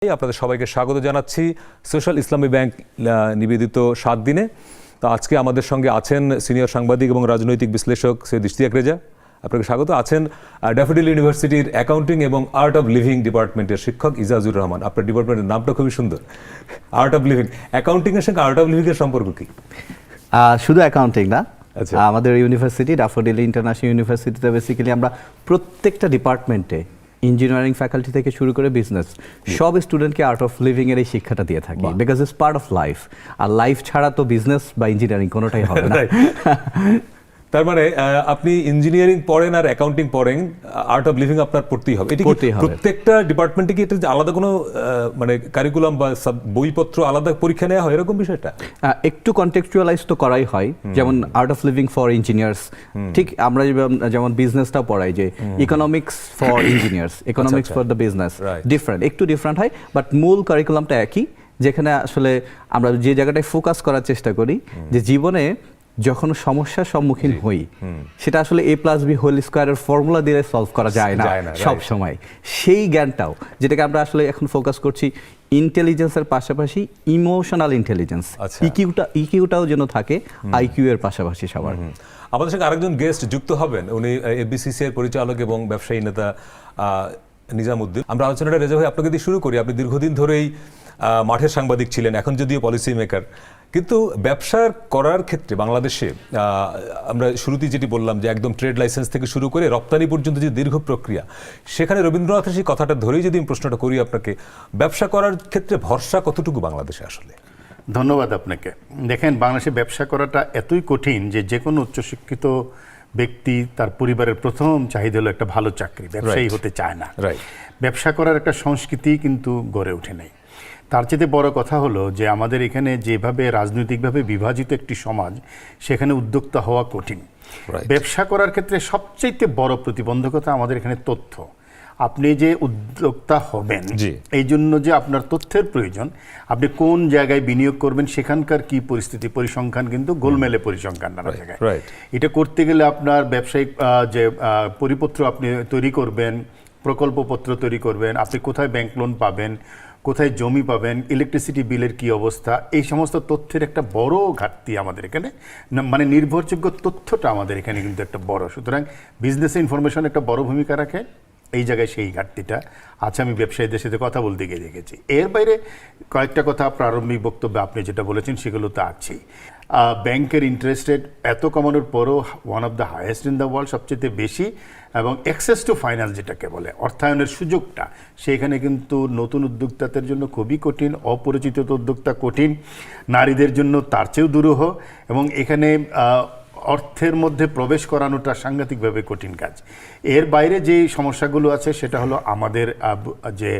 আপনাদের সবাইকে স্বাগত জানাচ্ছি সোশ্যাল ইসলামী ব্যাংক নিবেদিত 7 দিনে। তো আজকে আমাদের সঙ্গে আছেন সিনিয়র সাংবাদিক এবং রাজনৈতিক বিশ্লেষক সৈয়দ ইশতিয়াক রেজা। আপনাকে স্বাগত। আছেন ড্যাফোডিল ইউনিভার্সিটির অ্যাকাউন্টিং এবং আর্ট অফ লিভিং ডিপার্টমেন্টের শিক্ষক ইজাজুর রহমান। আপনার ডিপার্টমেন্টের নামটা খুবই সুন্দর, আর্ট অফ লিভিং। অ্যাকাউন্টিং এর সঙ্গে আর্ট অফ লিভিং এর সম্পর্ক কি? শুধু অ্যাকাউন্টিং না, আমাদের ইউনিভার্সিটি ড্যাফোডিল ইন্টারন্যাশনাল ইউনিভার্সিটিতে বেসিক্যালি আমরা প্রত্যেকটা ডিপার্টমেন্টে ইঞ্জিনিয়ারিং ফ্যাকাল্টি থেকে শুরু করে বিজনেস সব স্টুডেন্টকে আর্ট অফ লিভিং এর এই শিক্ষাটা দিয়ে থাকি, because it's part of life. আর লাইফ ছাড়া তো বিজনেস বা ইঞ্জিনিয়ারিং কোনোটাই হবে না। তার মানে আপনি ইঞ্জিনিয়ারিং পড়েন আর অ্যাকাউন্টিং পড়েন, আর্ট অফ লিভিং আপনার পড়তেই হবে। এটি প্রত্যেকটা ডিপার্টমেন্টে কি এটা আলাদা কোনো মানে কারিকুলাম বা বইপত্র আলাদা পরীক্ষা নেওয়া হয় এরকম বিষয়টা? একটু কন্টেক্সচুয়ালাইজ তো করাই হয়, যেমন art of living for engineers. ঠিক আমরা যেমন বিজনেসটা পড়াই যে economics for engineers, economics for the business, different, একটু ডিফারেন্ট হয়, বাট মূল কারিকুলামটা একই। যেখানে আসলে আমরা যে জায়গাটায় ফোকাস করার চেষ্টা করি যে জীবনে যখন সমস্যার সম্মুখীন হই সেটা আসলে A+B হোল স্কয়ারের ফর্মুলা দিয়ে সলভ করা যায় না সব সময়। সেই জ্ঞানটাও, যেটাকে আমরা আসলে এখন ফোকাস করছি ইন্টেলিজেন্সের পাশাপাশি ইমোশনাল ইন্টেলিজেন্স, ইকিউটাও যেন থাকে আইকিউ এর পাশাপাশি সবার। আমাদের সঙ্গে আরেকজন গেস্ট যুক্ত হবেন, উনি এফবিসিসি এর পরিচালক এবং ব্যবসায়ী নেতা নিজামুদ্দিন। আমরা আলোচনাটা রেজা ভাই আপনাকে দিয়ে শুরু করি। আপনি দীর্ঘদিন ধরেই মাঠের সাংবাদিক ছিলেন, এখন যদিও পলিসি মেকার, কিন্তু ব্যবসা করার ক্ষেত্রে বাংলাদেশে আমরা শুরুতেই যেটি বললাম যে একদম ট্রেড লাইসেন্স থেকে শুরু করে রপ্তানি পর্যন্ত যে দীর্ঘ প্রক্রিয়া, সেখানে রবীন্দ্রনাথের সেই কথাটা ধরেই যদি আমি প্রশ্নটা করি আপনাকে, ব্যবসা করার ক্ষেত্রে ভরসা কতটুকু বাংলাদেশে আসলে? ধন্যবাদ আপনাকে। দেখেন, বাংলাদেশে ব্যবসা করাটা এতই কঠিন যে কোনো উচ্চশিক্ষিত ব্যক্তি তার পরিবারের প্রথম চাহিদা হলো একটা ভালো চাকরি, ব্যবসায়ী হতে চায় না। ব্যবসা করার একটা সংস্কৃতি কিন্তু গড়ে ওঠে নাই। তার চেয়ে বড় কথা হলো যে আমাদের এখানে যেভাবে রাজনৈতিকভাবে বিভাজিত একটি সমাজ, সেখানে উদ্যোক্তা হওয়া কঠিন। ব্যবসা করার ক্ষেত্রে সবচেয়ে বড় প্রতিবন্ধকতা আমাদের এখানে তথ্য। আপনি যে উদ্যোক্তা হবেন এই জন্য যে আপনার তথ্যের প্রয়োজন, আপনি কোন জায়গায় বিনিয়োগ করবেন, সেখানকার কি পরিস্থিতি, পরিসংখ্যান কিন্তু গোলমেলে পরিসংখ্যান নানা জায়গায়। এটা করতে গেলে আপনার ব্যবসায়িক যে পরিপত্র আপনি তৈরি করবেন, প্রকল্পপত্র তৈরি করবেন, আপনি কোথায় ব্যাংক লোন পাবেন, কোথায় জমি পাবেন, ইলেকট্রিসিটি বিলের কি অবস্থা, এই সমস্ত তথ্যের একটা বড় ঘাটতি আমাদের এখানে। মানে নির্ভরযোগ্য তথ্যটা আমাদের এখানে কিন্তু একটা বড়, সুতরাং বিজনেস ইনফরমেশন একটা বড় ভূমিকা রাখে। এই জায়গায় সেই ঘাটতিটা আছে, আমি ব্যবসায়ীদের সাথে কথা বলতে গিয়ে দেখেছি। এর বাইরে কয়েকটা কথা প্রারম্ভিক বক্তব্যে আপনি যেটা বলেছেন সেগুলো তো আছেই। ব্যাংকের ইন্টারেস্ট রেট এত কমানোর পরও one of the highest in the world, সবচেয়ে বেশি, এবং অ্যাক্সেস টু ফাইন্যান্স যেটাকে বলে অর্থায়নের সুযোগটা, সেখানে কিন্তু নতুন উদ্যোক্তাদের জন্য খুবই কঠিন, অপরিচিত উদ্যোক্তা কঠিন, নারীদের জন্য তার চেয়েও দুরূহ, এবং এখানে অর্থের মধ্যে প্রবেশ করানোটা সাংঘাতিকভাবে কঠিন কাজ। এর বাইরে যে সমস্যাগুলো আছে সেটা হলো আমাদের যে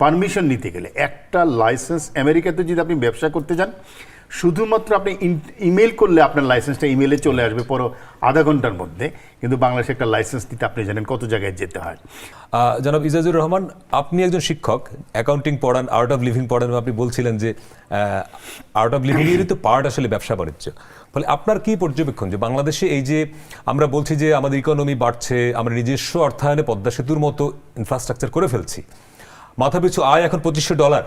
পারমিশন নিতে গেলে একটা লাইসেন্স, আমেরিকাতে যদি আপনি ব্যবসা করতে যান, শুধুমাত্র আপনি ইমেল করলে আপনার লাইসেন্সটা ইমেলে চলে আসবে পর আধা ঘন্টার মধ্যে, কিন্তু বাংলাদেশে একটা লাইসেন্স নিতে আপনি জানেন কত জায়গায় যেতে হয়। জনাব ইজাজুর রহমান, আপনি একজন শিক্ষক, অ্যাকাউন্টিং পড়ান, আর্ট অফ লিভিং পড়ান, আপনি বলছিলেন যে আর্ট অফ লিভিং এরই তো পার্ট আসলে ব্যবসা বাণিজ্য। ফলে আপনার কি পর্যবেক্ষণ যে বাংলাদেশে এই যে আমরা বলছি যে আমাদের ইকোনমি বাড়ছে, আমরা নিজস্ব অর্থায়নে পদ্মা সেতুর মতো ইনফ্রাস্ট্রাকচার করে ফেলছি, মাথাপিছু আয় এখন $2500,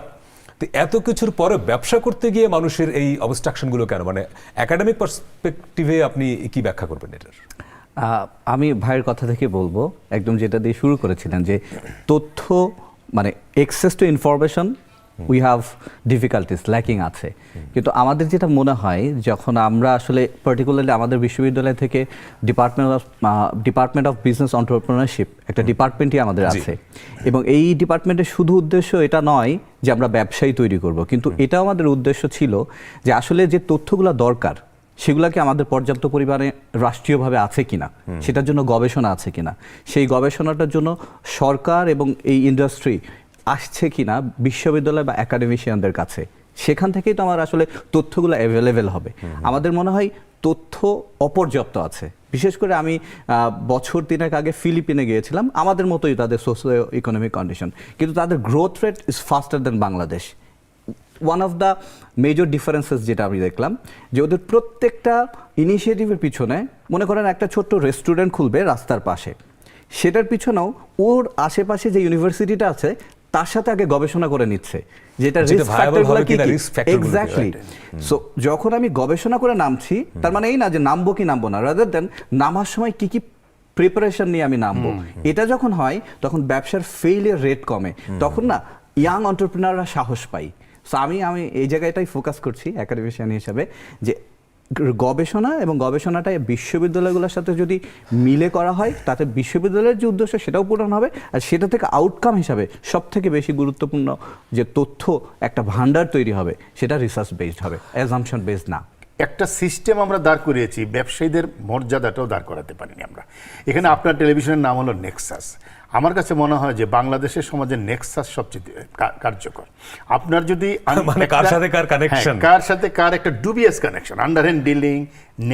তো এত কিছুর পরে ব্যবসা করতে গিয়ে মানুষের এই অবস্ট্রাকশনগুলো কেন? মানে একাডেমিক পার্সপেক্টিভে আপনি কি ব্যাখ্যা করবেন এটার? আমি ভাইয়ের কথা থেকে বলবো, একদম যেটা দিয়ে শুরু করেছিলেন যে তথ্য, মানে access to information we have difficulties, lacking আছে। কিন্তু আমাদের যেটা মনে হয়, যখন আমরা আসলে পার্টিকুলারলি আমাদের বিশ্ববিদ্যালয় থেকে ডিপার্টমেন্ট অফ বিজনেস এন্টারপ্রেনারশিপ একটা ডিপার্টমেন্টই আমাদের আছে, এবং এই ডিপার্টমেন্টের শুধু উদ্দেশ্য এটা নয় যে আমরা ব্যবসায়ী তৈরি করব, কিন্তু এটাও আমাদের উদ্দেশ্য ছিল যে আসলে যে তথ্যগুলো দরকার সেগুলোকে আমাদের পর্যাপ্ত পরিমাণে রাষ্ট্রীয়ভাবে আছে কিনা, সেটার জন্য গবেষণা আছে কিনা, সেই গবেষণাটার জন্য সরকার এবং এই ইন্ডাস্ট্রি আসছে কিনা বিশ্ববিদ্যালয় বা একাডেমিশিয়ানদের কাছে, সেখান থেকেই তো আমার আসলে তথ্যগুলো অ্যাভেলেবেল হবে। আমাদের মনে হয় তথ্য অপর্যাপ্ত আছে। বিশেষ করে আমি বছর 3 আগে ফিলিপিনে গিয়েছিলাম, আমাদের মতোই তাদের সোশিও ইকোনমিক কন্ডিশন, কিন্তু তাদের growth rate is faster than Bangladesh. One of the major differences যেটা আমি দেখলাম, যে ওদের প্রত্যেকটা ইনিশিয়েটিভের পিছনে, মনে করেন একটা ছোট্ট রেস্টুরেন্ট খুলবে রাস্তার পাশে, সেটার পিছনেও ওর আশেপাশে যে ইউনিভার্সিটিটা আছে তার সাথে আগে গবেষণা করে নিচ্ছে যেটা যেটা রিস্ক viable ফ্যাক্টরগুলো হবে কি কিনা, কি risk factor গুলো কি, এক্স্যাক্টলি। সো যখন আমি গবেষণা করে নামছি, তার মানে এই না যে নামবো কি নামবো না, রাদার দেন নামার সময় কি কি প্রিপারেশন নিয়ে আমি নামবো, এটা যখন হয় তখন ব্যবসার ফেইলিয়ার রেট কমে, তখন না ইয়াং এন্টারপ্রেনাররা সাহস পাই। সো আমি এই জায়গাটাই ফোকাস করছি একাডেমিশিয়ান হিসাবে, যে গবেষণা এবং গবেষণাটা বিশ্ববিদ্যালয়গুলোর সাথে যদি মিলে করা হয়, তাতে বিশ্ববিদ্যালয়ের যে উদ্দেশ্য সেটাও পূরণ হবে, আর সেটা থেকে আউটকাম হিসাবে সব থেকে বেশি গুরুত্বপূর্ণ যে তথ্য একটা ভান্ডার তৈরি হবে, সেটা রিসার্চ বেসড হবে, অ্যাজাম্পশন বেসড না। একটা সিস্টেম আমরা দাঁড় করিয়েছি, ব্যবসায়ীদের মর্যাদাটাও দাঁড় করাতে পারিনি আমরা। এখানে আপনার টেলিভিশনের নাম হলো নেক্সাস। আমার কাছে মনে হয় যে বাংলাদেশের সমাজে নেক্সাস সবচেয়ে কার্যকর। আপনার যদি মানে কার সাথে কার connection? কার সাথে কার একটা dubious connection, underhand dealing,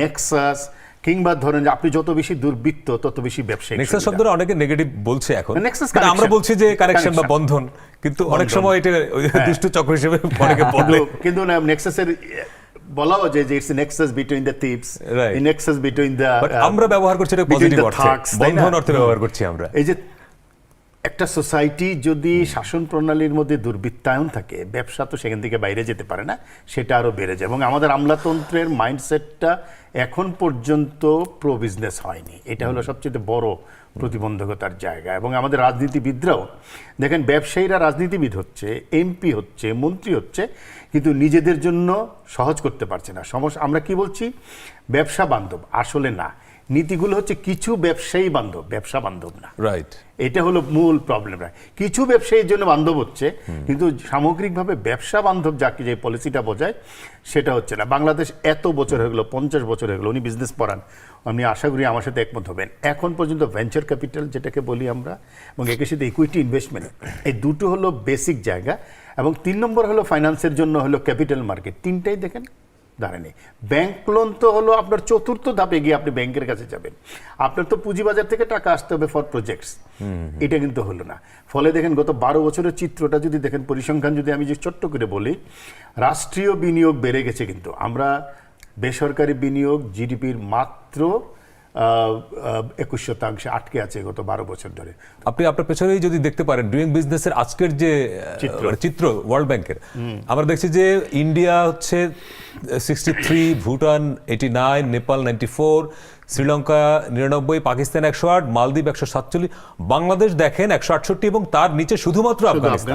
Nexus, কিংবা ধরেন যে আপনি যত বেশি দুর্বৃত্ত তত বেশি ব্যবসায়ী। নেক্সাস শব্দটা অনেকে নেগেটিভ বলছে এখন, Nexus কিন্তু আমরা connection. বলছি যে কানেকশন বা Connection. বন্ধন, কিন্তু অনেক বন্ধন। সময় এটা ওই দুষ্ট চক্র হিসেবে অনেকে বলে। কিন্তু নেক্সাসের বলাও যে it's nexus between the thieves, Right. Nexus between the, But আমরা ব্যবহার করছি এটা পজিটিভ অর্থে, বন্ধন অর্থে ব্যবহার করছি আমরা। এই যে একটা সোসাইটি যদি শাসন প্রণালীর মধ্যে দুর্বৃত্তায়ন থাকে, ব্যবসা তো সেখান থেকে বাইরে যেতে পারে না, সেটা আরো বেড়ে যায়। এবং আমাদের আমলাতন্ত্রের মাইন্ডসেটটা এখন পর্যন্ত প্রো বিজনেস হয়নি, এটা হলো সবচেয়ে বড় প্রতিবন্ধকতার জায়গা। এবং আমাদের রাজনীতিবিদরাও দেখেন, ব্যবসায়ীরা রাজনীতিবিদ হচ্ছে, এমপি হচ্ছে, মন্ত্রী হচ্ছে, কিন্তু নিজেদের জন্য সহজ করতে পারছে না। সমস্যা আমরা কি বলছি, ব্যবসা বান্ধব, আসলে না। নীতিগুলো হচ্ছে কিছু ব্যবসায়ী বান্ধব, ব্যবসা বান্ধব না। রাইট, এটা হলো মূল প্রবলেম। কিছু ব্যবসায়ীর জন্য বান্ধব হচ্ছে, কিন্তু সামগ্রিকভাবে ব্যবসা বান্ধব যাকে যে পলিসিটা বোঝায় সেটা হচ্ছে না। বাংলাদেশ এত বছর হয়ে গেলো, 50 বছর হয়ে গেলো, উনি বিজনেস পড়ান, আমি আশা করি আমার সাথে একমত হবেন, এখন পর্যন্ত ভেঞ্চার ক্যাপিটাল যেটাকে বলি আমরা, এবং একের সাথে ইকুইটি ইনভেস্টমেন্ট, এই দুটো হলো বেসিক জায়গা। এবং 3 নম্বর হলো ফাইন্যান্সের জন্য হলো ক্যাপিটাল মার্কেট। তিনটাই দেখেন দাঁড়ানি। ব্যাংক লোন তো হলো আপনার চতুর্থ ধাপে গিয়ে আপনি ব্যাংকের কাছে যাবেন, আপনার তো পুঁজিবাজার থেকে টাকা আসতে হবে ফর প্রজেক্টস, এটা কিন্তু হলো না। ফলে দেখেন গত 12 বছরের চিত্রটা যদি দেখেন, পরিসংখ্যান যদি আমি যে ছোট্ট করে বলি, রাষ্ট্রীয় বিনিয়োগ বেড়ে গেছে, কিন্তু আমরা বেসরকারি বিনিয়োগ জিডিপির মাত্র 21% আটকে আছে গত 12 বছর ধরে। আপনি আপনার পেছনেই যদি দেখতে পারেন ডুইং বিজনেসের আজকের যে চিত্র ওয়ার্ল্ড ব্যাংকের, আমরা দেখছি যে ইন্ডিয়া হচ্ছে 63, ভুটান 89, নেপাল 94, শ্রীলঙ্কা 99, পাকিস্তান 108, মালদ্বীপ 147, বাংলাদেশ দেখেন 168, এবং তার নিচে শুধুমাত্র আফগানিস্তান,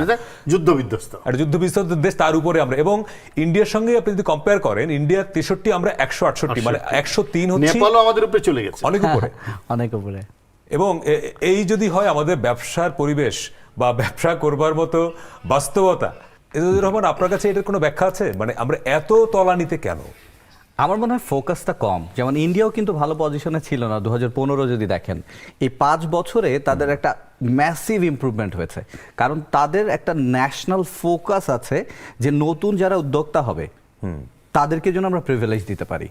যুদ্ধ বিধ্বস্ত একটা যুদ্ধ বিধ্বস্ত দেশ, তার উপরে আমরা। এবং ইন্ডিয়ার সঙ্গে আপনি যদি কম্পেয়ার করেন, ইন্ডিয়া 63, আমরা 168, মানে 103 হচ্ছে, নেপালও আমাদের উপরে চলে গেছে, অনেক উপরে, অনেক উপরে। এবং এই যদি হয় আমাদের ব্যবসার পরিবেশ বা ব্যবসা করবার মতো বাস্তবতা, এজাজুর রহমান, আপনার কাছে এটার কোনো ব্যাখ্যা আছে? মানে আমরা এত তলানিতে কেন? আমার মনে হয় ফোকাসটা কম। যেমন ইন্ডিয়াও কিন্তু ভালো পজিশনে ছিল না 2015 যদি দেখেন, এই 5 বছরে তাদের একটা ম্যাসিভ ইমপ্রুভমেন্ট হয়েছে, কারণ তাদের একটা ন্যাশনাল ফোকাস আছে যে নতুন যারা উদ্যোক্তা হবে তাদেরকে যেন আমরা প্রিভিলেজ দিতে পারি।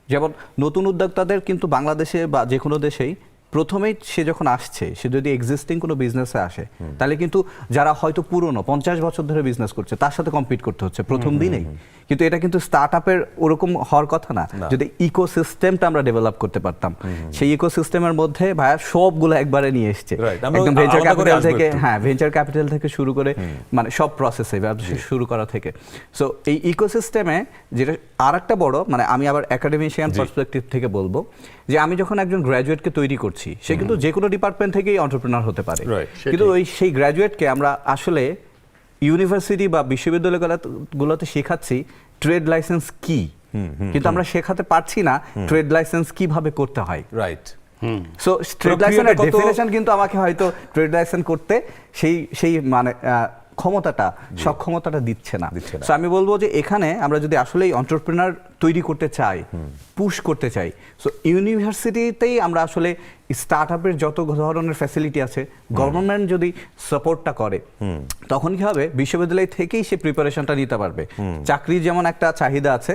যেমন নতুন উদ্যোক্তাদের কিন্তু বাংলাদেশে বা যে কোনো দেশেই প্রথমেই সে যখন আসছে, সে যদি এক্সিস্টিং কোনো বিজনেসে আসে, তাহলে কিন্তু যারা হয়তো পুরনো 50 বছর ধরে বিজনেস করছে তার সাথে কম্পিট করতে হচ্ছে প্রথম দিনেই। কিন্তু এটা কিন্তু স্টার্ট আপের ওরকম হওয়ার কথা না। যদি ইকোসিস্টেমটা আমরা ডেভেলপ করতে পারতাম, সেই ইকোসিস্টেমের মধ্যে ভাইয়া সবগুলো একবারে নিয়ে এসছে, একদম ভেঞ্চার ক্যাপিটাল থেকে, হ্যাঁ ভেঞ্চার ক্যাপিটাল থেকে শুরু করে, মানে সব প্রসেসে শুরু করা থেকে। সো এই ইকোসিস্টেমে যেটা আর একটা বড়, মানে আমি আবার একাডেমিশিয়ান পার্সপেক্টিভ থেকে বলবো, যে আমি যখন একজন গ্র্যাজুয়েটকে তৈরি করছি, সে কিন্তু যে কোনো ডিপার্টমেন্ট থেকেই এন্টারপ্রেনার হতে পারে, কিন্তু সেই গ্র্যাজুয়েটকে আমরা আসলে ইউনিভার্সিটি বা বিশ্ববিদ্যালয়গুলোতে শেখাচ্ছি ট্রেড লাইসেন্স কি, কিন্তু আমরা শেখাতে পারছি না ট্রেড লাইসেন্স কিভাবে করতে হয়। রাইট। সো ট্রেড লাইসেন্সের ডেফিনিশন কিন্তু আমাকে হয়তো ট্রেড লাইসেন্স করতে সেই মানে ক্ষমতাটা, সক্ষমতাটা দিচ্ছে না। সো আমি বলবো যে এখানে আমরা যদি আসলেই এন্টারপ্রেনার তৈরি করতে চাই, পুশ করতে চাই, সো ইউনিভার্সিটিতেই আমরা আসলে স্টার্ট আপের যত ধরনের ফ্যাসিলিটি আছে, গভর্নমেন্ট যদি সাপোর্টটা করে, তখন কি হবে, বিশ্ববিদ্যালয় থেকেই সে প্রিপারেশনটা নিতে পারবে। চাকরির যেমন একটা চাহিদা আছে,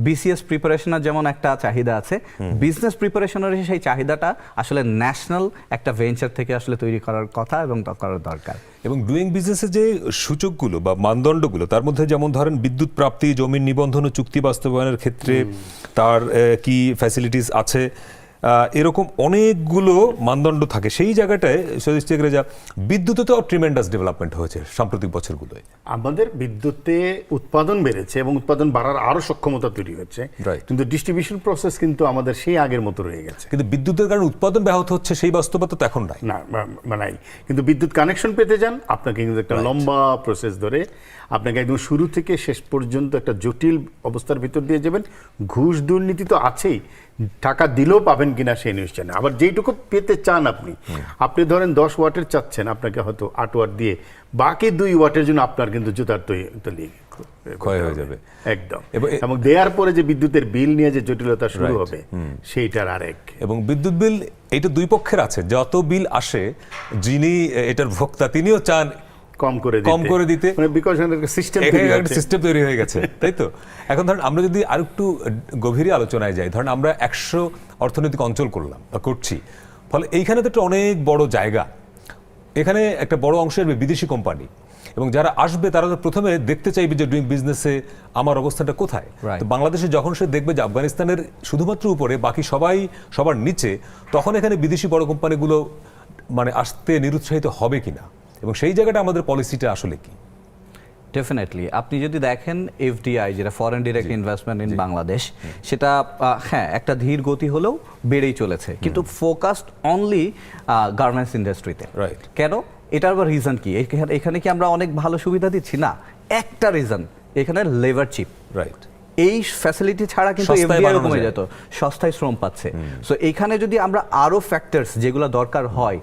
বিসিএস প্রিপারেশনের যেমন একটা চাহিদা আছে, বিজনেস প্রিপারেশনের সেই চাহিদাটা আসলে ন্যাশনাল একটা ভেঞ্চার থেকে আসলে তৈরি করার কথা এবং করার দরকার। এবং ডুইং বিজনেসের যে সূচকগুলো বা মানদণ্ডগুলো, তার মধ্যে যেমন ধরেন বিদ্যুৎ প্রাপ্তি, জমির নিবন্ধন ও চুক্তি বাস্তবায়নের ক্ষেত্রে তার কি ফ্যাসিলিটিস আছে, এরকম অনেকগুলো মানদণ্ড থাকে। সেই জায়গাটায় সতীশ যা বিদ্যুতে তো ট্রিমেন্ডাস ডেভেলপমেন্ট হয়েছে সাম্প্রতিক বছরগুলোয়। আমাদের বিদ্যুতে উৎপাদন বেড়েছে এবং উৎপাদন বাড়ার আরো সক্ষমতা তৈরি হচ্ছে, কিন্তু ডিস্ট্রিবিউশন প্রসেস কিন্তু আমাদের সেই আগের মতো রয়ে গেছে। কিন্তু বিদ্যুতের কারণে উৎপাদন ব্যাহত হচ্ছে সেই বাস্তবতা তো এখন নাই। না নাই, কিন্তু বিদ্যুৎ কানেকশন পেতে যান আপনাকে কিন্তু একটা লম্বা প্রসেস ধরে আপনাকে একদম শুরু থেকে শেষ পর্যন্ত একটা জটিল অবস্থার ভিতর দিয়ে যাবেন। ঘুষ দুর্নীতি তো আছেই, টাকা দিলেও পাবেন কিনা সেই নিশ্চয় না। আবার যেইটুকু পেতে চান আপনি ধরেন 10 ওয়াটের চাচ্ছেন, আপনাকে হয়তো 8 ওয়াট দিয়ে বাকি 2 ওয়াটের জন্য আপনার কিন্তু জুতার তলি ক্ষয় হয়ে যাবে একদম। এবং দেওয়ার পরে যে বিদ্যুতের বিল নিয়ে যে জটিলতা শুরু হবে সেইটার আরেক। এবং বিদ্যুৎ বিল এইটা দুই পক্ষের আছে, যত বিল আসে যিনি এটার ভোক্তা তিনিও চান কম করে দিতে, মানে বিকজ একটা সিস্টেম তৈরি হয়ে গেছে, তাই তো? এখন ধরেন আমরা যদি আর একটু গভীরে আলোচনায় যাই, ধরেন আমরা 100 অর্থনৈতিক অঞ্চল করছি, ফলে এইখানে তো একটা অনেক বড় জায়গা, এখানে একটা বড় অংশের বিদেশি কোম্পানি, এবং যারা আসবে তারা তো প্রথমে দেখতে চাইবে যে ডুইং বিজনেসে আমার অবস্থানটা কোথায়। তো বাংলাদেশে যখন সে দেখবে যে আফগানিস্তানের শুধুমাত্র উপরে, বাকি সবার নিচে, তখন এখানে বিদেশি বড় কোম্পানিগুলো মানে আসতে নিরুৎসাহিত হবে কিনা, এবং সেই জায়গাটা আমাদের পলিসিটা আসলে কি? ডেফিনেটলি আপনি যদি দেখেন এফডিআই, যেটা foreign direct investment in Bangladesh, সেটা হ্যাঁ একটা ধীর গতি হলেও বেড়েই চলেছে, কিন্তু ফোকাসড অনলি গার্মেন্টস ইন্ডাস্ট্রিতে। কেন? এটার আবার রিজন কি? এখানে কি আমরা অনেক ভালো সুবিধা দিচ্ছি? না, একটা রিজন, এখানে লেবার চিপ। এই ফ্যাসিলিটি ছাড়া কিন্তু এফডিআই কমে যেত, সস্তায় শ্রম পাচ্ছে। সো এখানে যদি আমরা আরো ফ্যাক্টরস যেগুলো দরকার হয়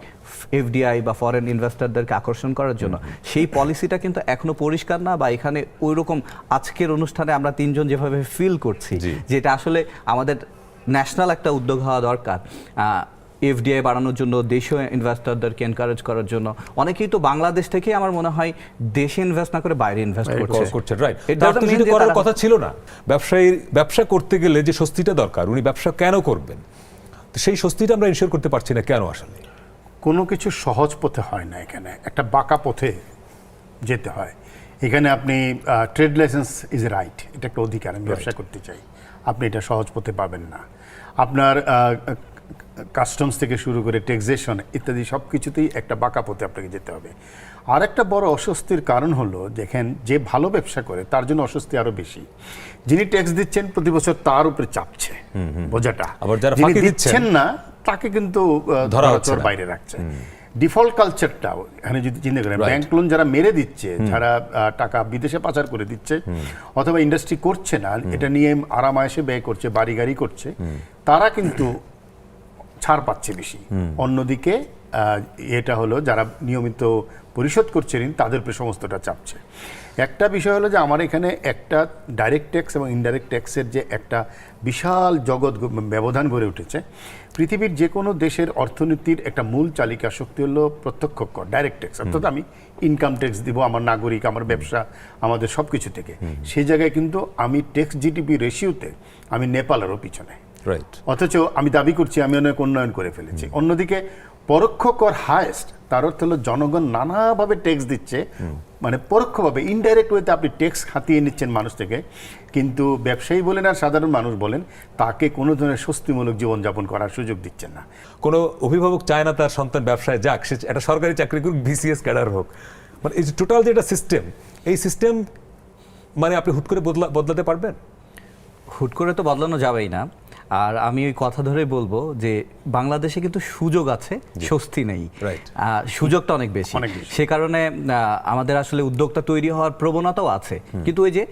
এফডিআই বা ফরেন ইনভেস্টরদেরকে আকর্ষণ করার জন্য, সেই পলিসিটা কিন্তু এখনো পরিষ্কার না, বা এখানে ওইরকম আজকের অনুষ্ঠানে আমরা তিনজন যেভাবে ফিল করছি যেটা আসলে আমাদের ন্যাশনাল একটা উদ্যোগ হওয়া দরকার। এফডিআই বাড়ানোর জন্য, দেশীয় ইনভেস্টরদেরকে এনকারেজ করার জন্য। অনেকেই তো বাংলাদেশ থেকে আমার মনে হয় দেশে ইনভেস্ট না করে বাইরে ইনভেস্ট করছে। রাইট, তার তো সেটা করার কথা ছিল না। ব্যবসা করতে গেলে যে স্বস্তিটা দরকার, উনি ব্যবসা কেন করবেন, তো সেই স্বস্তিটা আমরা ইনশিওর করতে পারছি না কেন? আসলে কোনো কিছু সহজ পথে হয় না, এখানে একটা বাঁকা পথে যেতে হয়। এখানে আপনি trade licence is a right, এটা একটা অধিকার, আমি ব্যবসা করতে চাই, আপনি এটা সহজ পথে পাবেন না। আপনার কাস্টমস থেকে শুরু করে ট্যাক্সেশন ইত্যাদি সব কিছুতেই একটা বাঁকা পথে আপনাকে যেতে হবে। আর একটা বড় অস্বস্তির কারণ হলো, দেখেন যে ভালো ব্যবসা করে তার জন্য অস্বস্তি আরো বেশি। যিনি ট্যাক্স দিচ্ছেন প্রতি বছর তার উপরে চাপছে বোঝাটা, যিনি দিচ্ছেন না তাকে কিন্তু ধরাছোঁয়ার বাইরে রাখছে। ডিফল্ট কালচারটা এখানে যদি চিন্তা করেন, ব্যাংক লোন যারা মেরে দিচ্ছে, যারা টাকা বিদেশে পাচার করে দিচ্ছে অথবা ইন্ডাস্ট্রি করছে না, এটা নিয়ে আরামায়েশে ব্যয় করছে, বাড়ি গাড়ি করছে, তারা কিন্তু ছাড় পাচ্ছে বেশি। অন্যদিকে এটা হলো যারা নিয়মিত পরিশোধ করছে ঋণ, তাদের উপরে সমস্তটা চাপছে। একটা বিষয় হলো যে আমার এখানে একটা ডাইরেক্ট ট্যাক্স এবং ইনডাইরেক্ট ট্যাক্সের যে একটা বিশাল ব্যবধান গড়ে উঠেছে। পৃথিবীর যে কোনো দেশের অর্থনীতির একটা মূল চালিকা শক্তি হলো প্রত্যক্ষ কর, ডাইরেক্ট ট্যাক্স। অর্থাৎ আমি ইনকাম ট্যাক্স দিব আমার নাগরিক, আমার ব্যবসা, আমাদের সব কিছু থেকে। সেই জায়গায় কিন্তু আমি ট্যাক্স জিডিপি রেশিওতে আমি নেপালেরও পিছনে, অথচ আমি দাবি করছি আমি অনেক উন্নয়ন করে ফেলেছি। অন্যদিকে পরোক্ষ কর হায়েস্ট, তার অর্থ হলো জনগণ নানাভাবে ট্যাক্স দিচ্ছে, মানে পরোক্ষভাবে ইনডাইরেক্ট ওয়েতে আপনি ট্যাক্স হাতিয়ে নিচ্ছেন মানুষ থেকে, কিন্তু ব্যবসায়ী বলেন আর সাধারণ মানুষ বলেন তাকে কোনো ধরনের স্বস্তিমূলক জীবনযাপন করার সুযোগ দিচ্ছেন না। কোনো অভিভাবক চায় না তার সন্তান ব্যবসায় যাক, সে একটা সরকারি চাকরি করুক, বিসিএস ক্যাডার হোক। মানে এই যে টোটাল যেটা সিস্টেম, এই সিস্টেম মানে আপনি হুট করে বদলাতে পারবেন? হুট করে তো বদলানো যাবেই না। আর আমি ওই কথা ধরে বলবো যে বাংলাদেশে কিন্তু সুযোগ আছে, স্বস্তি নেই। সুযোগটা অনেক বেশি, সে কারণে আমাদের আসলে উদ্যোগটা তৈরি হওয়ার প্রবণতাও আছে। কিন্তু ওই যে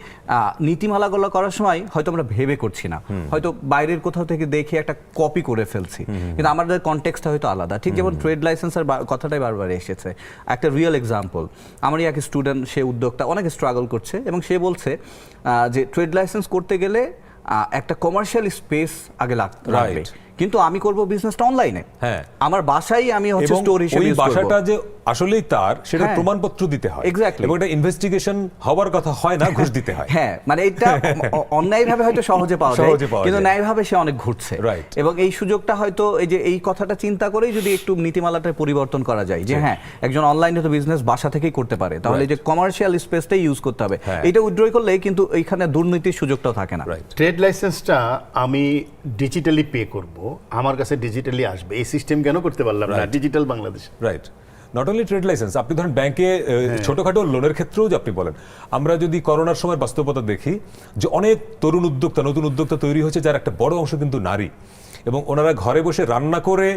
নীতিমালাগুলো করার সময় হয়তো আমরা ভেবে করছি না, হয়তো বাইরের কোথাও থেকে দেখে একটা কপি করে ফেলছি, কিন্তু আমাদের কনটেক্সটটা হয়তো আলাদা। ঠিক যেমন ট্রেড লাইসেন্সের কথাটাই বারবার এসেছে। একটা রিয়েল এক্সাম্পল, আমারই এক স্টুডেন্ট, সে উদ্যোগটা অনেক স্ট্রাগল করছে এবং সে বলছে যে ট্রেড লাইসেন্স করতে গেলে একটা কমার্শিয়াল স্পেস আগে লাগবে, কিন্তু আমি করব বিজনেসটা অনলাইনে, আমার বাসায় আমি হচ্ছে স্টোর হিসেবে ইউজ করব। বাসাটা যে আসলেই তার সেটা হ্যাঁ। প্রমাণপত্র দিতে হয় Exactly. এবং এটা ইনভেস্টিগেশন হওয়ার কথা হয় না, ঘুষ দিতে হয়। হ্যাঁ, মানে এটা অন্যায়ভাবে হয়তো সহজে পাওয়া যায়, সহজে পাওয়া কিন্তু যায়। ন্যায়ভাবে সে অনেক ঘুরছে। Right. এবং এই সুযোগটা হয়তো এই যে এই কথাটা চিন্তা করেই যদি একটু নীতিমালাটা পরিবর্তন করা যায় যে হ্যাঁ, একজন অনলাইনে তো বিজনেস বাসা থেকেই করতে পারে, তাহলে এই যে কমার্শিয়াল স্পেসটাই ইউজ করতে হবে, হ্যাঁ। এটা উইথড্র করলে কিন্তু এইখানে দুর্নীতির সুযোগটাও থাকে না। রাইট, ট্রেড লাইসেন্সটা আমি ডিজিটালি পে করব, আমার কাছে ডিজিটালি আসবে, এই সিস্টেম কেন করতে পারলাম না digital Bangladesh? Right. Not only trade licence, আপনি ধরেন ব্যাংকে ছোটখাটো লোনের ক্ষেত্রেও যে আপনি বলেন, আমরা যদি করোনার সময় বাস্তবতা দেখি যে অনেক তরুণ উদ্যোক্তা, নতুন উদ্যোক্তা তৈরি হয়েছে যার একটা বড় অংশ কিন্তু নারী, এবং ওনারা ঘরে বসে রান্না করে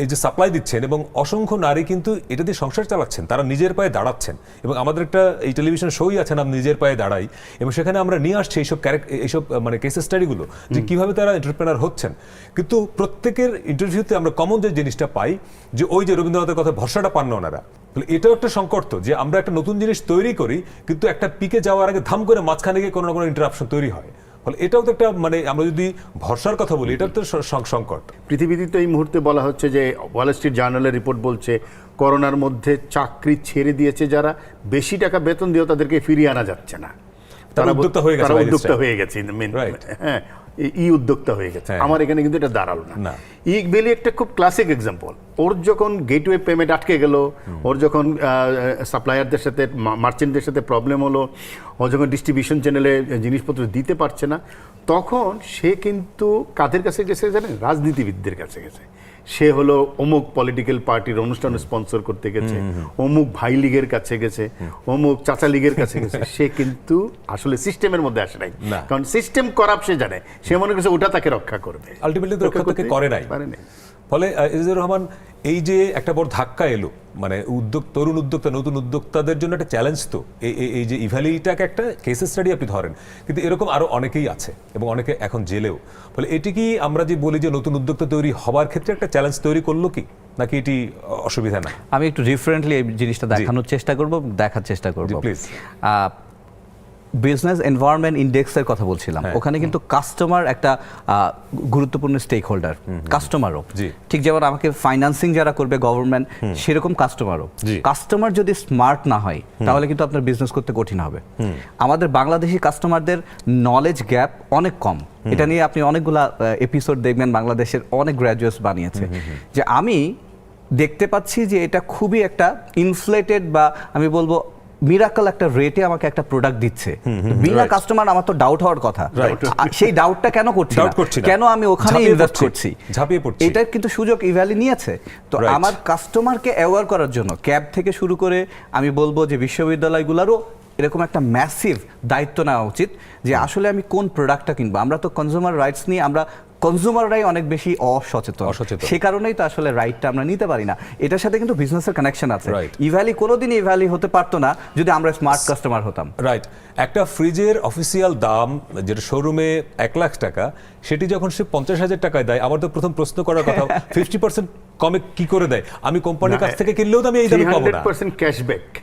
এই যে সাপ্লাই দিচ্ছেন, এবং অসংখ্য নারী কিন্তু এটা দিয়ে সংসার চালাচ্ছেন, তারা নিজের পায়ে দাঁড়াচ্ছেন। এবং আমাদের একটা এই টেলিভিশন শোই আছে না, নিজের পায়ে দাঁড়াই, এবং সেখানে আমরা নিয়ে আসছি এইসব মানে কেস স্টাডিগুলো যে কিভাবে তারা এন্টারপ্রেনার হচ্ছেন। কিন্তু প্রত্যেকের ইন্টারভিউতে আমরা কমন যে জিনিসটা পাই যে ওই যে রবীন্দ্রনাথের কথা ভরসাটা পান না ওনারা। এটাও একটা সংকট তো, যে আমরা একটা নতুন জিনিস তৈরি করি কিন্তু একটা পিকে যাওয়ার আগে ধাম করে মাঝখানে গিয়ে কোনো না কোনো ইন্টারাপশন তৈরি হয়। ফলে এটাও তো একটা মানে আমরা যদি ভরসার কথা বলি, এটাও তো সংকট। পৃথিবীতে তো এই মুহূর্তে বলা হচ্ছে যে ওয়াল স্ট্রিট জার্নালের রিপোর্ট বলছে করোনার মধ্যে চাকরি ছেড়ে দিয়েছে যারা, বেশি টাকা বেতন দিয়েও তাদেরকে ফিরিয়ে আনা যাচ্ছে না, তারা উদ্যোক্তা হয়ে গেছে, তারা বাইরের উদ্যোক্তা style। হয়ে গেছে। Right. হ্যাঁ, উদ্যোক্তা হয়ে গেছে। হ্যাঁ। আমার এখানে কিন্তু এটা দাঁড়ালো না। না। ভ্যালি একটা খুব ক্লাসিক এক্সাম্পল। ওর যখন গেটওয়ে পেমেন্ট আটকে গেল, ওর যখন সাপ্লায়ারদের সাথে মার্চেন্টদের সাথে প্রবলেম হলো, ও যখন ডিস্ট্রিবিউশন চ্যানেলে জিনিসপত্র দিতে পারছে না, তখন সে কিন্তু কাদের কাছে গেছে জানেন? রাজনীতিবিদদের কাছে গেছে। সে হলো অমুক পলিটিক্যাল পার্টির অনুষ্ঠান স্পন্সর করতে গেছে, অমুক ভাই লীগের কাছে গেছে, অমুক চাচা লীগের কাছে গেছে। সে কিন্তু আসলে সিস্টেমের মধ্যে আসে নাই, না। কারণ সিস্টেম করাপ সে জানে, সে মনে করছে ওটা তাকে রক্ষা করবে। আলটিমেটলি তো রক্ষা তাকে করে নাই। ফলে ইজাজুর রহমান, এই যে একটা বড় ধাক্কা এলো, মানে তরুণ উদ্যোক্তা, নতুন উদ্যোক্তাদের জন্য একটা চ্যালেঞ্জ তো এই যে ইভ্যালিটাকে একটা কেস স্টাডি আপনি ধরেন, কিন্তু এরকম আরো অনেকেই আছে এবং অনেকে এখন জেলেও। ফলে এটি কি আমরা যে বলি যে নতুন উদ্যোক্তা তৈরি হবার ক্ষেত্রে একটা চ্যালেঞ্জ তৈরি করলো কি, নাকি এটি অসুবিধা না? আমি একটু ডিফারেন্টলি এই জিনিসটা দেখানোর চেষ্টা করব, দেখার চেষ্টা করব। প্লিজ। বিজনেস এনভায়রনমেন্ট ইন্ডেক্সের কথা বলছিলাম, ওখানে কিন্তু কাস্টমার একটা গুরুত্বপূর্ণ স্টেক হোল্ডার, কাস্টমারও। ঠিক যেমন আমাকে ফাইন্যান্সিং যারা করবে গভর্নমেন্ট, সেরকম কাস্টমারও। কাস্টমার যদি স্মার্ট না হয় তাহলে কিন্তু আপনার বিজনেস করতে কঠিন হবে। আমাদের বাংলাদেশি কাস্টমারদের নলেজ গ্যাপ অনেক কম। এটা নিয়ে আপনি অনেকগুলা এপিসোড দেখবেন, বাংলাদেশের অনেক গ্র্যাজুয়েটস বানিয়েছে, যে আমি দেখতে পাচ্ছি যে এটা খুবই একটা ইনফ্লেটেড বা আমি বলবো মিরাকল একটা রেটে আমাকে একটা প্রোডাক্ট দিচ্ছে। বিনা কাস্টমার আমার তো ডাউট হওয়ার কথা, সেই ডাউটটা কেন করছি না, কেন আমি ওখানে ইনভেস্ট করছি, ঝাঁপিয়ে পড়ছি। এটা কিন্তু সুযোগ ইভ্যালি নিয়েছে। তো আমার কাস্টমারকে অ্যাওয়ার করার জন্য ক্যাব থেকে শুরু করে আমি বলবো যে বিশ্ববিদ্যালয়গুলোরও এরকম একটা ম্যাসিভ দায়িত্ব নেওয়া উচিত যে আসলে আমি কোন প্রোডাক্টটা কিনবো। আমরা তো কনজিউমার রাইটস নিয়ে আমরা কনজিউমাররাই অনেক বেশি অসচেতন, সে কারণেই তো আসলে রাইটটা আমরা নিতে পারি না। এটার সাথে কিন্তু বিজনেসের কানেকশন আছে। ইভ্যালি কোনোদিন ইভ্যালি হতে পারতো না যদি আমরা স্মার্ট কাস্টমার হতাম। রাইট। একটা ফ্রিজের অফিসিয়াল দাম যেটা শোরুমে 1 লাখ টাকা, সেটি যখন সে 50,000 টাকায় দেয়, আমার তো প্রথম প্রশ্ন করার কথা 50% কমে কি করে দেয়? আমি কোম্পানির কাছ থেকে কিনলেও তো আমি এই দামে পাবো না। 300%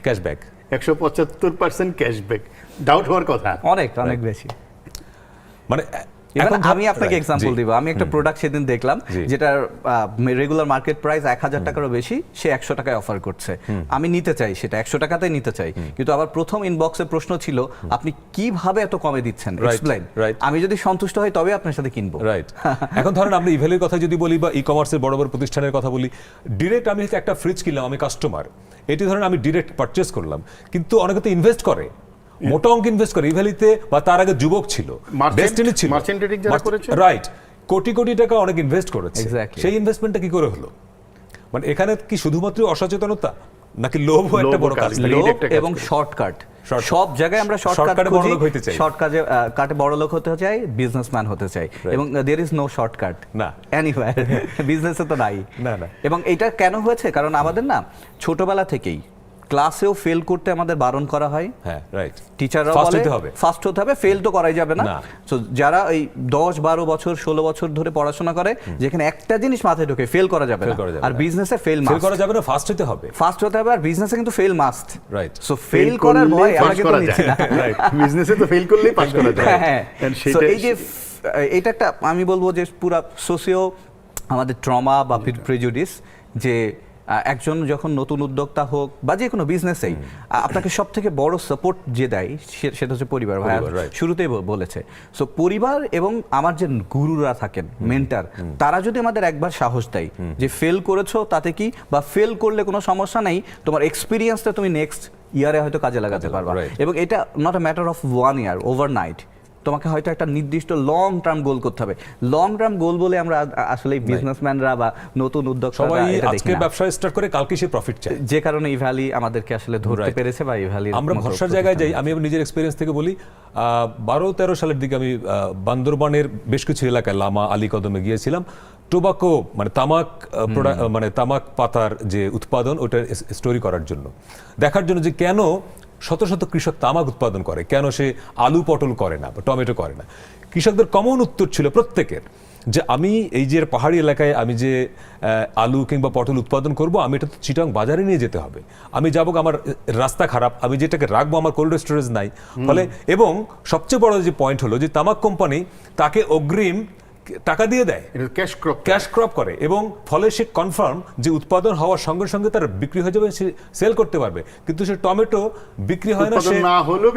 ক্যাশব্যাক, 175% ক্যাশব্যাক, ডাউট হওয়ার কথা অনেক বেশি। মানে আমি আপনাকে এক্সাম্পল দিব। আমি একটা প্রোডাক্ট সেদিন দেখলাম যেটার রেগুলার মার্কেট প্রাইস 1,000 টাকারও বেশি, সে 100 টাকায় অফার করছে। আমি নিতে চাই, সেটা 100 টাকাতেই নিতে চাই, কিন্তু আবার প্রথম ইনবক্সে প্রশ্ন ছিল আপনি কিভাবে এত কমে দিচ্ছেন, এক্সপ্লেইন। আমি যদি সন্তুষ্ট হই তবে আপনার সাথে কিনবো। রাইট। এখন ধরেন আমরা ইভ্যালির কথা যদি বলি বা ই কমার্সের বড় বড় প্রতিষ্ঠানের কথা বলি, ডিরেক্ট আমি একটা ফ্রিজ কিনলাম, আমি কাস্টমার, এটি ধরেন আমি ডিরেক্ট পারচেজ করলাম, কিন্তু অনেকে তো ইনভেস্ট করে, মোটা অঙ্ক ইনভেস্ট করে ইভ্যালিতে, বা তার আগে যুবক ছিল, ডেস্টিনি ছিল, রাইট, কোটি কোটি টাকা অনেক ইনভেস্ট করেছে, সেই ইনভেস্টমেন্টটা কি করে হলো? মানে এখানে কি শুধুমাত্র অসচেতনতা, নাকি লোভ একটা বড় কাজ? লোভ এবং শর্টকাট। সব জায়গায় আমরা শর্টকাট খুঁজি, শর্টকাটে বড় লোক হতে চাই, বিজনেসম্যান হতে চাই, এবং देयर इज नो শর্টকাট না এনিওয়্যার, বিজনেসে তো নাই। এবং এটা কেন হয়েছে? কারণ আমাদের না ছোটবেলা থেকেই ক্লাসেও ফেল করতে আমাদের বারণ করা হয়। হ্যাঁ, রাইট। টিচাররাও বলে ফার্স্ট হতে হবে, ফেল তো করাই যাবে না। সো যারা এই 10, 12 বছর, 16 বছর ধরে পড়াশোনা করে, যেখানে একটা জিনিস মাথায় ঢোকে, ফেল করা যাবে না। আর বিজনেসে ফেল করা যাবে না, ফার্স্ট হতে হবে। ফার্স্ট হতে হবে, আর বিজনেসে কিন্তু fail must. Right. So fail করার ভয় আগে তো নিচ্ছি না। রাইট, বিজনেসে তো ফেল করলেই পাস করা যায়। হ্যাঁ, সো এই যে এটা একটা আমি বলবো যে পুরো সোসিও আমাদের ট্রমা বা প্রেজুডিস, যে একজন যখন নতুন উদ্যোক্তা হোক বা যে কোনো বিজনেসেই আপনাকে সব থেকে বড় সাপোর্ট যে দেয় সেটা হচ্ছে পরিবার। ভাই শুরুতেই বলেছে, সো পরিবার এবং আমার যে গুরুরা থাকেন, মেন্টার, তারা যদি আমাদের একবার সাহস দেয় যে ফেল করেছো তাতে কি, বা ফেল করলে কোনো সমস্যা নেই, তোমার এক্সপিরিয়েন্সটা তুমি নেক্সট ইয়ারে হয়তো কাজে লাগাতে পারবা। এবং এটা not a matter of 1 year, overnight. তোমাকে হয়তো একটা নির্দিষ্ট লং টার্ম গোল করতে হবে। লং টার্ম গোল বলে আমরা আসলে বিজনেসম্যানরা বা নতুন উদ্যোক্তারা সবাই এটা দেখি আজকে না। ব্যবসা স্টার্ট করে কালকে সে প্রফিট চায়, যে কারণে ইভ্যালি আমাদেরকে আসলে ধরতে পেরেছে বা ইভ্যালি আমরা ভরসার জায়গায় যাই। আমি নিজের এক্সপিরিয়েন্স থেকে বলি, 12-13 সালের দিকে আমি বান্দরবানের বেশ কিছু এলাকায় লামা আলী কদমে গিয়েছিলাম। টোবাকো মানে তামাক মানে তামাক পাতার যে উৎপাদন, ওটার স্টোরি করার জন্য, দেখার জন্য যে কেন শত শত কৃষক তামাক উৎপাদন করে, কেন সে আলু পটল করে না বা টমেটো করে না। কৃষকদের কমন উত্তর ছিল প্রত্যেকের যে আমি এই যে পাহাড়ি এলাকায় আমি যে আলু কিংবা পটল উৎপাদন করব, আমি এটা তো চিটাং বাজারে নিয়ে যেতে হবে, আমি যাবো, আমার রাস্তা খারাপ, আমি যেটাকে রাখবো আমার কোল্ড স্টোরেজ নাই। ফলে এবং সবচেয়ে বড় যে পয়েন্ট হলো যে তামাক কোম্পানি তাকে অগ্রিম টাকা দিয়ে দেয়, ক্যাশ ক্রপ করে, এবং ফলে সে কনফার্ম যে উৎপাদন হওয়ার সঙ্গে সঙ্গে তার বিক্রি হয়ে যাবে, সে সেল করতে পারবে। কিন্তু সে টমেটো বিক্রি হয় না, সে না হলেও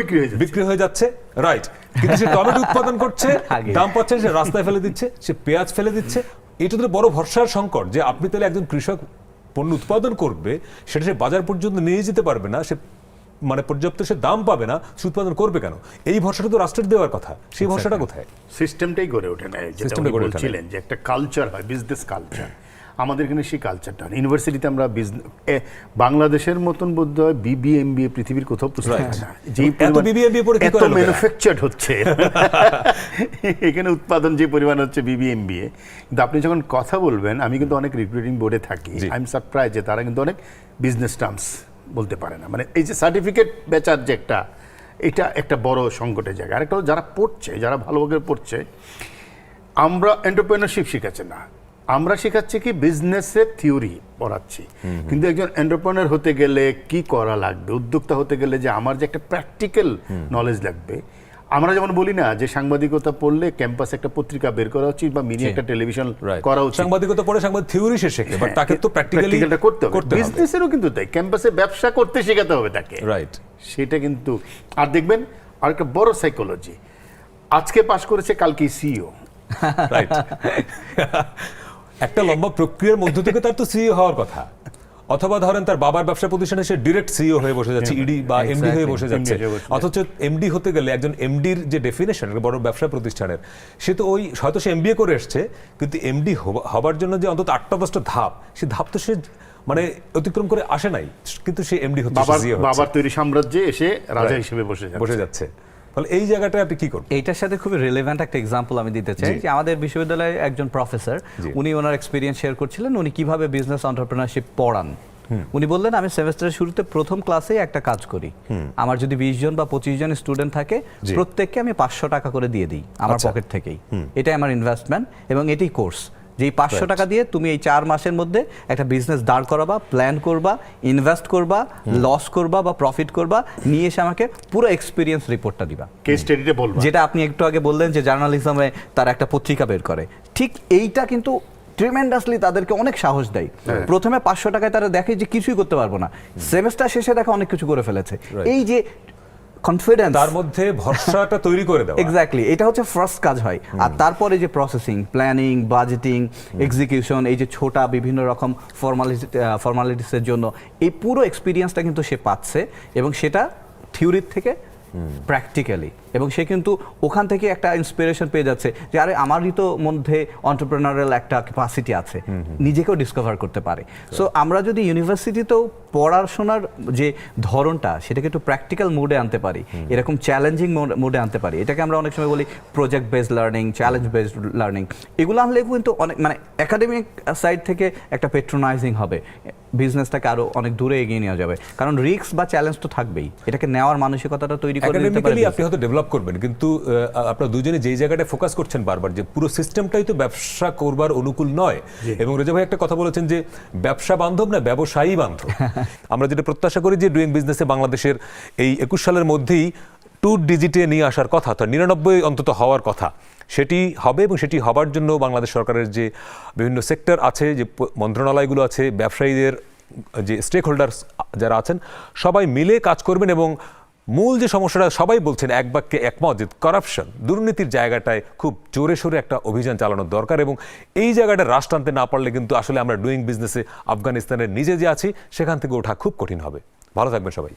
বিক্রি হয়ে যাচ্ছে, রাইট। কিন্তু সে টমেটো উৎপাদন করছে, দাম পাচ্ছে, সে রাস্তায় ফেলে দিচ্ছে, সে পেঁয়াজ ফেলে দিচ্ছে। এটা তো বড় ভরসার সংকট যে আপনি তাহলে একজন কৃষক পণ্য উৎপাদন করবে, সেটা সে বাজার পর্যন্ত নিয়ে যেতে পারবে না, সে মানে পর্যাপ্ত সে দাম পাবে না, সে উৎপাদন করবে কেন? এই ভরসাটা তো রাষ্ট্রের দেওয়ার কথা, সেই ভরসাটা কোথায়? সিস্টেমটাই গড়ে ওঠে না। যেটা উনি বলছিলেন যে একটা কালচার হয়, বিজনেস কালচার, আমাদের এখানে সেই কালচারটা নেই। ইউনিভার্সিটিতে আমরা বাংলাদেশের মতন বোধ হয় BBMBA পৃথিবীর কোথাও পুস্তক না, যেই এত ম্যানুফ্যাকচার্ড হচ্ছে এখানে উৎপাদন যে পরিমাণ হচ্ছে BBMBA। কিন্তু আপনি যখন কথা বলবেন, আমি কিন্তু অনেক রিক্রুটিং বোর্ডে থাকি, আই এম সারপ্রাইজ যে তারা কিন্তু অনেক বিজনেস টার্মস বলতে পারে না। মানে এই যে সার্টিফিকেট বেচার যে এটা একটা বড় সংকটের জায়গা। আরেকটা যারা পড়ছে, যারা ভালোভাবে পড়ছে, আমরা এন্টারপ্রেনারশিপ শেখাচ্ছি না, আমরা শেখাচ্ছি কি বিজনেসের থিওরি পড়াচ্ছি। কিন্তু একজন এন্টারপ্রেনার হতে গেলে কি করা লাগবে, উদ্যোক্তা হতে গেলে যে আমার যে একটা প্র্যাকটিক্যাল নলেজ লাগবে। আমরা যেমন বলি না যে সাংবাদিকতা পড়লে ক্যাম্পাসে একটা পত্রিকা বের করা উচিত বা মিনি একটা টেলিভিশন করা উচিত, সাংবাদিকতা পড়ে সাংবাদিক থিওরি সে শেখে, বাট তাকে তো প্র্যাকটিক্যালিটা করতে হবে। বিজনেসেরও কিন্তু তাই, ক্যাম্পাসে ব্যবসা করতে শেখাতে হবে তাকে, রাইট। সেটা কিন্তু আর দেখবেন আরেকটা বড় সাইকোলজি, আজকে পাস করেছে কালকে সিইও, রাইট। একটা লম্বা প্রক্রিয়ার মধ্য থেকে তার তো সিইও হওয়ার কথা। অথবা ধরেন তার বাবার ব্যবসা প্রতিষ্ঠানে সে ডিরেক্ট সিইও হয়ে বসে যাচ্ছে, ইডি বা এমডি হয়ে বসে যাচ্ছে। অথচ এমডি হতে গেলে একজন এমডির যে ডেফিনেশন বড় ব্যবসা প্রতিষ্ঠানের, সে তো ওই হয়তো সে এমবিএ করে এসছে, কিন্তু এমডি হবার জন্য যে অন্তত 8টা-10টা ধাপ, সে ধাপ তো সে মানে অতিক্রম করে আসে নাই, কিন্তু সে এমডি হচ্ছে, বাবার তৈরি সাম্রাজ্যে এসে রাজা হিসেবে বসে যাচ্ছে। ফলে এই জায়গাটা আপনি কি করবেন? এইটার সাথে খুবই রিলেভেন্ট একটা এক্সাম্পল আমি দিতে চাই যে আমাদের বিশ্ববিদ্যালয়ে একজন প্রফেসর, উনি ওনার এক্সপিরিয়েন্স শেয়ার করছিলেন, উনি কিভাবে বিজনেস এন্টারপ্রেনারশিপ পড়ান। উনি বললেন, আমি সেমেস্টারের শুরুতে প্রথম ক্লাসে একটা কাজ করি, আমার যদি 20 জন বা 25 জন স্টুডেন্ট থাকে, প্রত্যেককে আমি 500 টাকা করে দিয়ে দিই আমার পকেট থেকেই। এটাই আমার ইনভেস্টমেন্ট এবং এটাই কোর্স। যেই 500 টাকা দিয়ে তুমি এই 4 মাসের মধ্যে একটা বিজনেস দাঁড় করাবা, প্ল্যান করবা, ইনভেস্ট করবা, লস করবা বা প্রফিট করবা, নিয়ে এসে আমাকে পুরো এক্সপিরিয়েন্স রিপোর্টটা দিবা, কেস স্টাডিতে বলবা। যেটা আপনি একটু আগে বললেন যে জার্নালিজমে তার একটা পত্রিকা বের করে, ঠিক এইটা কিন্তু ট্রিমেন্ডাসলি তাদেরকে অনেক সাহস দেয়। প্রথমে 500 টাকায় তারা দেখে যে কিছুই করতে পারবো না, সেমেস্টার শেষে দেখা অনেক কিছু করে ফেলেছে। এই যে কনফিডেন্স, তার মধ্যে ভরসাটা তৈরি করে দেওয়া, এক্স্যাক্টলি, এটা হচ্ছে ফার্স্ট কাজ হয়। আর তারপরে যে প্রসেসিং, প্ল্যানিং, বাজেটিং, এক্সিকিউশন, এই যে ছোটা বিভিন্ন রকম ফর্মালিটিসের জন্য এই পুরো এক্সপিরিয়েন্সটা কিন্তু সে পাচ্ছে, এবং সেটা থিওরির থেকে প্র্যাকটিক্যালি, এবং সে কিন্তু ওখান থেকে একটা ইন্সপিরেশন পেয়ে যাচ্ছে যে আরে আমারই তো মধ্যে এন্টারপ্রেনারিয়াল একটা ক্যাপাসিটি আছে, নিজেকেও ডিসকভার করতে পারে। সো আমরা যদি ইউনিভার্সিটিতেও পড়াশোনার যে ধরনটা সেটাকে একটু প্র্যাকটিক্যাল মোডে আনতে পারি, এরকম চ্যালেঞ্জিং মোডে আনতে পারি, এটাকে আমরা অনেক সময় বলি project based learning, challenge based learning, এগুলো আনলে কিন্তু অনেক মানে একাডেমিক সাইড থেকে একটা পেট্রোনাইজিং হবে, বিজনেসটাকে আরো অনেক দূরে এগিয়ে নেওয়া যাবে, কারণ রিস্ক বা চ্যালেঞ্জ তো থাকবেই, এটাকে নেওয়ার মানসিকতাটা তৈরি করে নিতে পারবে। আপনি হয়তো ডেভেলপ করবেন, কিন্তু আপনারা দুজনে যেই জায়গাটায় ফোকাস করছেন বারবার, যে পুরো সিস্টেমটাই তো ব্যবসা করবার অনুকূল নয়। এবং রেজা ভাই একটা কথা বলেছেন যে ব্যবসা বান্ধব না, ব্যবসায়ী বান্ধব। আমরা যেটা প্রত্যাশা করি যে ডুইং বিজনেসে বাংলাদেশের এই 21 সালের মধ্যেই 2 ডিজিটে নিয়ে আসার কথা, তো 99 অন্তত হওয়ার কথা, সেটি হবে। এবং সেটি হবার জন্য বাংলাদেশ সরকারের যে বিভিন্ন সেক্টর আছে, যে মন্ত্রণালয়গুলো আছে, ব্যবসায়ীদের যে স্টেক হোল্ডার্স যারা আছেন সবাই মিলে কাজ করবেন এবং মূল যে সমস্যাটা সবাই বলছেন এক বাক্যে একমত যে কারাপশন, দুর্নীতির জায়গাটায় খুব জোরে সোরে একটা অভিযান চালানোর দরকার এবং এই জায়গাটা রাশ টানতে না পারলে কিন্তু আসলে আমরা ডুইং বিজনেসে আফগানিস্তানের নিজে যে আছি সেখান থেকে ওঠা খুব কঠিন হবে। ভালো থাকবেন সবাই।